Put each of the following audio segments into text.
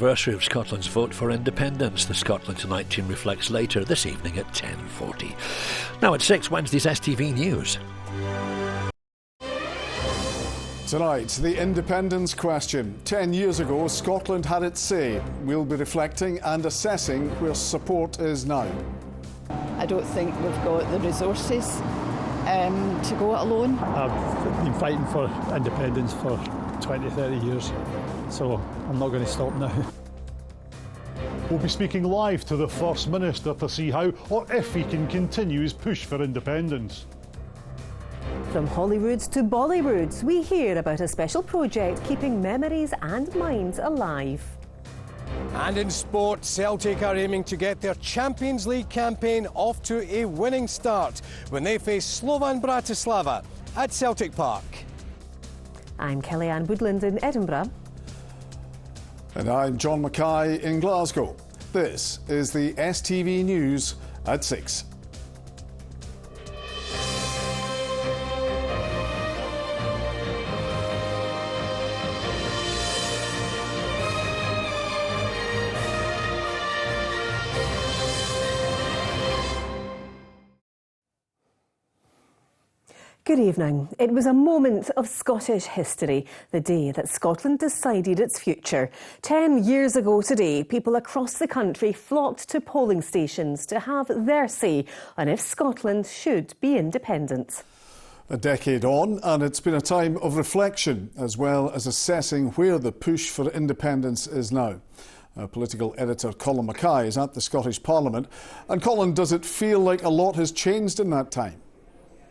anniversary of Scotland's vote for independence. The Scotland Tonight team reflects later this evening at 10:40. Now at 6, Wednesday's STV News. Tonight, the independence question. 10 years ago, Scotland had its say. We'll be reflecting and assessing where support is now. I don't think we've got the resources to go it alone. I've been fighting for independence for 20, 30 years, so I'm not going to stop now. We'll be speaking live to the First Minister to see how or if he can continue his push for independence. From Hollyroods to Bollyroods, we hear about a special project keeping memories and minds alive. And in sport, Celtic are aiming to get their Champions League campaign off to a winning start when they face Slovan Bratislava at Celtic Park. I'm Kellyanne Woodland in Edinburgh. And I'm John Mackay in Glasgow. This is the STV News at 6. Good evening. It was a moment of Scottish history, the day that Scotland decided its future. 10 years ago today, people across the country flocked to polling stations to have their say on if Scotland should be independent. A decade on, and it's been a time of reflection as well as assessing where the push for independence is now. Our political editor Colin Mackay is at the Scottish Parliament. And Colin, does it feel like a lot has changed in that time?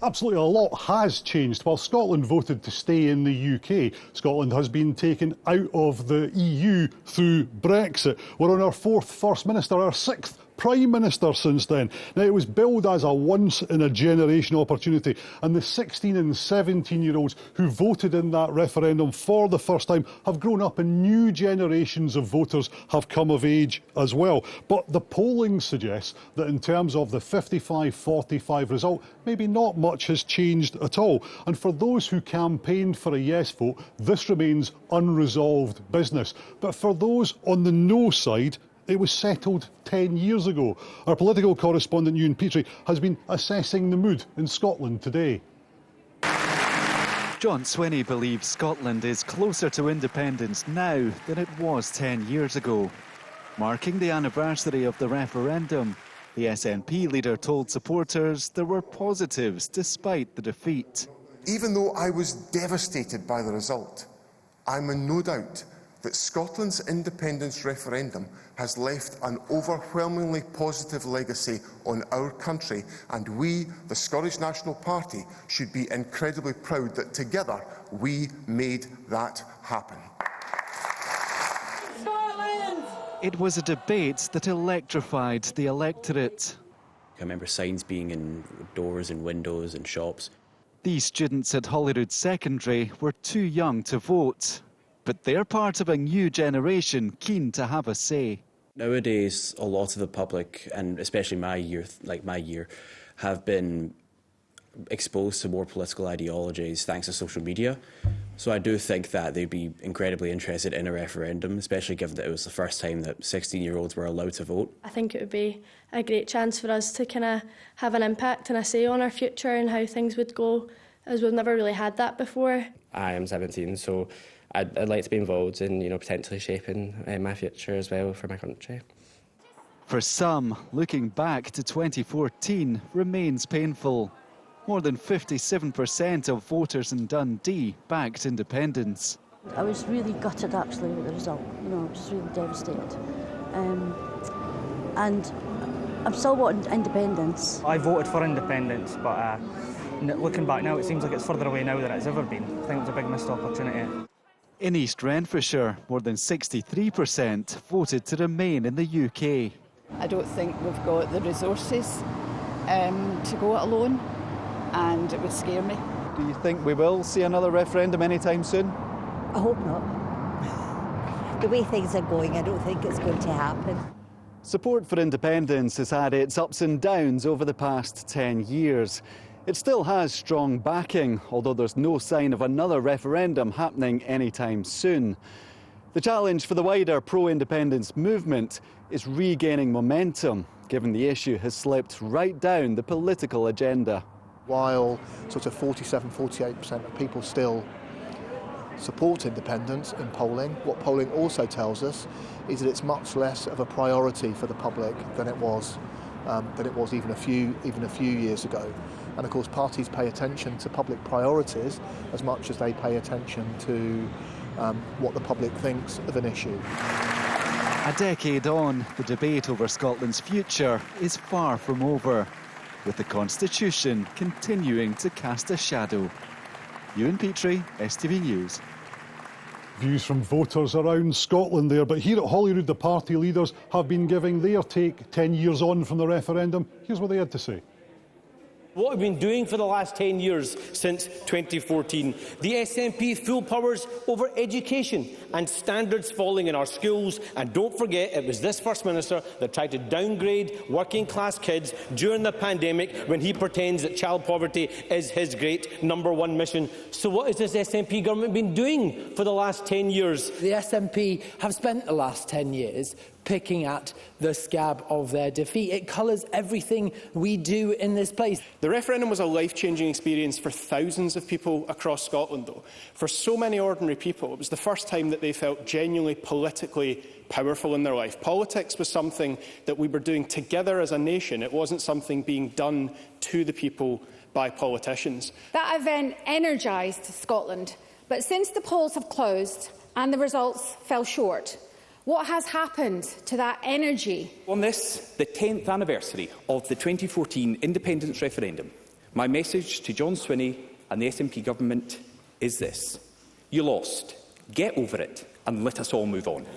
Absolutely, a lot has changed. While Scotland voted to stay in the UK, Scotland has been taken out of the EU through Brexit. We're on our 4th First Minister, our 6th Prime Minister since then. Now, it was billed as a once-in-a-generation opportunity, and the 16 and 17-year-olds who voted in that referendum for the first time have grown up, and new generations of voters have come of age as well. But the polling suggests that in terms of the 55-45 result, maybe not much has changed at all. And for those who campaigned for a yes vote, this remains unresolved business. But for those on the no side, it was settled 10 years ago. Our political correspondent, Ewan Petrie, has been assessing the mood in Scotland today. John Swinney believes Scotland is closer to independence now than it was 10 years ago. Marking the anniversary of the referendum, the SNP leader told supporters there were positives despite the defeat. Even though I was devastated by the result, I'm in no doubt that Scotland's independence referendum has left an overwhelmingly positive legacy on our country, and we, the Scottish National Party, should be incredibly proud that together we made that happen. Scotland! It was a debate that electrified the electorate. I remember signs being in doors and windows and shops. These students at Holyrood Secondary were too young to vote, but they're part of a new generation keen to have a say. Nowadays, a lot of the public, and especially my year, have been exposed to more political ideologies thanks to social media. So I do think that they'd be incredibly interested in a referendum, especially given that it was the first time that 16-year-olds were allowed to vote. I think it would be a great chance for us to kind of have an impact and a say on our future and how things would go, as we've never really had that before. I am 17, so I'd like to be involved in, potentially shaping my future as well for my country. For some, looking back to 2014 remains painful. More than 57% of voters in Dundee backed independence. I was really gutted, actually, with the result. I was really devastated. And I'm still wanting independence. I voted for independence, but looking back now, it seems like it's further away now than it's ever been. I think it was a big missed opportunity. In East Renfrewshire, more than 63% voted to remain in the UK. I don't think we've got the resources to go it alone, and it would scare me. Do you think we will see another referendum anytime soon? I hope not. The way things are going, I don't think it's going to happen. Support for independence has had its ups and downs over the past 10 years. It still has strong backing, although there's no sign of another referendum happening anytime soon. The challenge for the wider pro-independence movement is regaining momentum, given the issue has slipped right down the political agenda. While sort of 47–48% of people still support independence in polling, what polling also tells us is that it's much less of a priority for the public than it was even a few years ago. And of course, parties pay attention to public priorities as much as they pay attention to what the public thinks of an issue. A decade on, the debate over Scotland's future is far from over, with the Constitution continuing to cast a shadow. Ewan Petrie, STV News. Views from voters around Scotland there, but here at Holyrood the party leaders have been giving their take 10 years on from the referendum. Here's what they had to say. What we've been doing for the last 10 years since 2014. The SNP full powers over education and standards falling in our schools. And don't forget, it was this First Minister that tried to downgrade working class kids during the pandemic when he pretends that child poverty is his great #1 mission. So what has this SNP government been doing for the last 10 years? The SNP have spent the last 10 years picking at the scab of their defeat. It colours everything we do in this place. The referendum was a life-changing experience for thousands of people across Scotland, though. For so many ordinary people, it was the first time that they felt genuinely politically powerful in their life. Politics was something that we were doing together as a nation. It wasn't something being done to the people by politicians. That event energised Scotland, but since the polls have closed and the results fell short, what has happened to that energy? On this, the 10th anniversary of the 2014 independence referendum, my message to John Swinney and the SNP government is this: you lost. Get over it and let us all move on.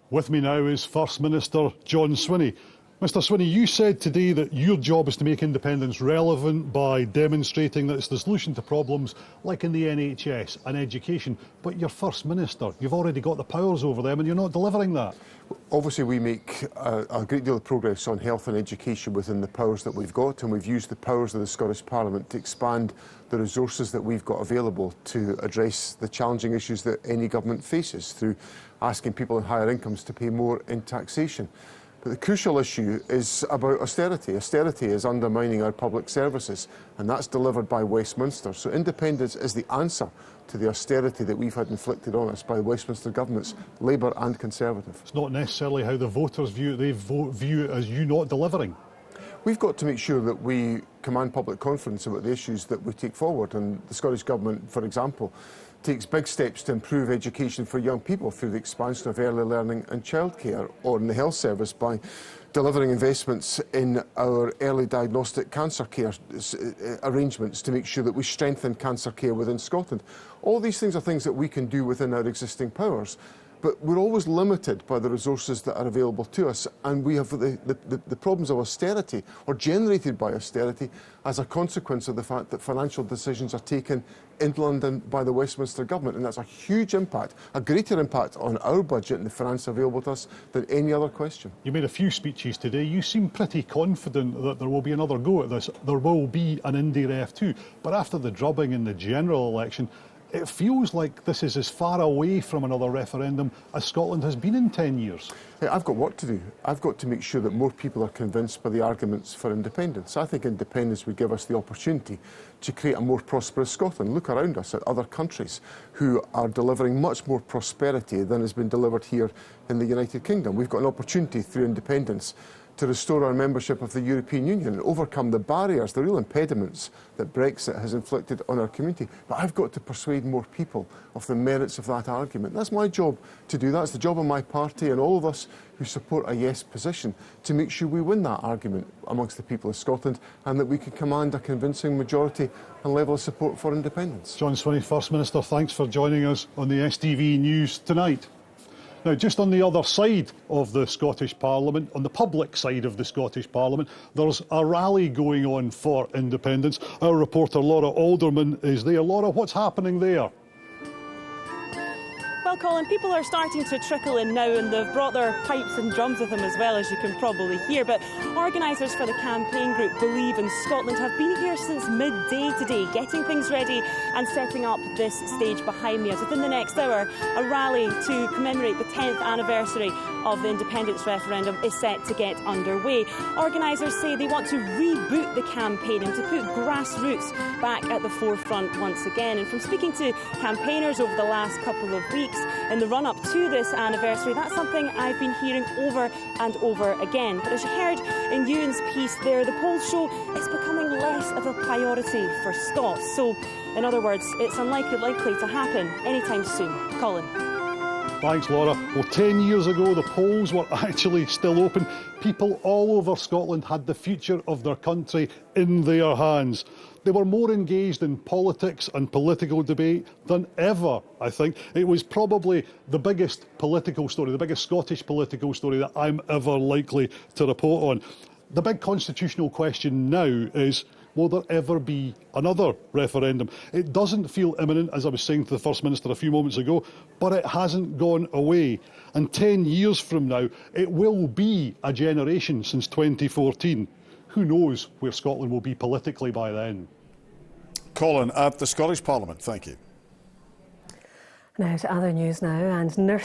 With me now is First Minister John Swinney. Mr Swinney, you said today that your job is to make independence relevant by demonstrating that it's the solution to problems like in the NHS and education. But you're First Minister. You've already got the powers over them and you're not delivering that. Obviously, we make a great deal of progress on health and education within the powers that we've got, and we've used the powers of the Scottish Parliament to expand the resources that we've got available to address the challenging issues that any government faces through asking people on higher incomes to pay more in taxation. But the crucial issue is about austerity. Austerity is undermining our public services, and that's delivered by Westminster. So independence is the answer to the austerity that we've had inflicted on us by the Westminster governments, Labour and Conservative. It's not necessarily how the voters view it. They view it as you not delivering. We've got to make sure that we command public confidence about the issues that we take forward. And the Scottish Government, for example, takes big steps to improve education for young people through the expansion of early learning and childcare, or in the health service by delivering investments in our early diagnostic cancer care arrangements to make sure that we strengthen cancer care within Scotland. All these things are things that we can do within our existing powers. But we're always limited by the resources that are available to us, and we have the problems of austerity, or generated by austerity, as a consequence of the fact that financial decisions are taken in London by the Westminster government, and that's a huge impact, a greater impact on our budget and the finance available to us than any other question. You made a few speeches today. You seem pretty confident that there will be another go at this. There will be an Indyref too, but after the drubbing in the general election, it feels like this is as far away from another referendum as Scotland has been in 10 years. I've got work to do. I've got to make sure that more people are convinced by the arguments for independence. I think independence would give us the opportunity to create a more prosperous Scotland. Look around us at other countries who are delivering much more prosperity than has been delivered here in the United Kingdom. We've got an opportunity through independence to restore our membership of the European Union and overcome the barriers, the real impediments that Brexit has inflicted on our community. But I've got to persuade more people of the merits of that argument. That's my job to do that. It's the job of my party and all of us who support a yes position to make sure we win that argument amongst the people of Scotland and that we can command a convincing majority and level of support for independence. John Swinney, First Minister, thanks for joining us on the STV News tonight. Now, just on the other side of the Scottish Parliament, on the public side of the Scottish Parliament, there's a rally going on for independence. Our reporter Laura Alderman is there. Laura, what's happening there? Welcome Colin, people are starting to trickle in now, and they've brought their pipes and drums with them as well, as you can probably hear. But organisers for the campaign group Believe in Scotland have been here since midday today, getting things ready and setting up this stage behind me, as within the next hour a rally to commemorate the 10th anniversary of the independence referendum is set to get underway. Organisers say they want to reboot the campaign and to put grassroots back at the forefront once again. And from speaking to campaigners over the last couple of weeks in the run-up to this anniversary, that's something I've been hearing over and over again. But as you heard in Ewan's piece there, the polls show it's becoming less of a priority for Scots. So, in other words, it's likely to happen anytime soon. Colin. Thanks, Laura. Well, 10 years ago, the polls were actually still open. People all over Scotland had the future of their country in their hands. They were more engaged in politics and political debate than ever, I think. It was probably the biggest political story, the biggest Scottish political story that I'm ever likely to report on. The big constitutional question now is, will there ever be another referendum? It doesn't feel imminent, as I was saying to the First Minister a few moments ago, but it hasn't gone away. And 10 years from now, it will be a generation since 2014. Who knows where Scotland will be politically by then? Colin at the Scottish Parliament, thank you. Now to other news now, and nurses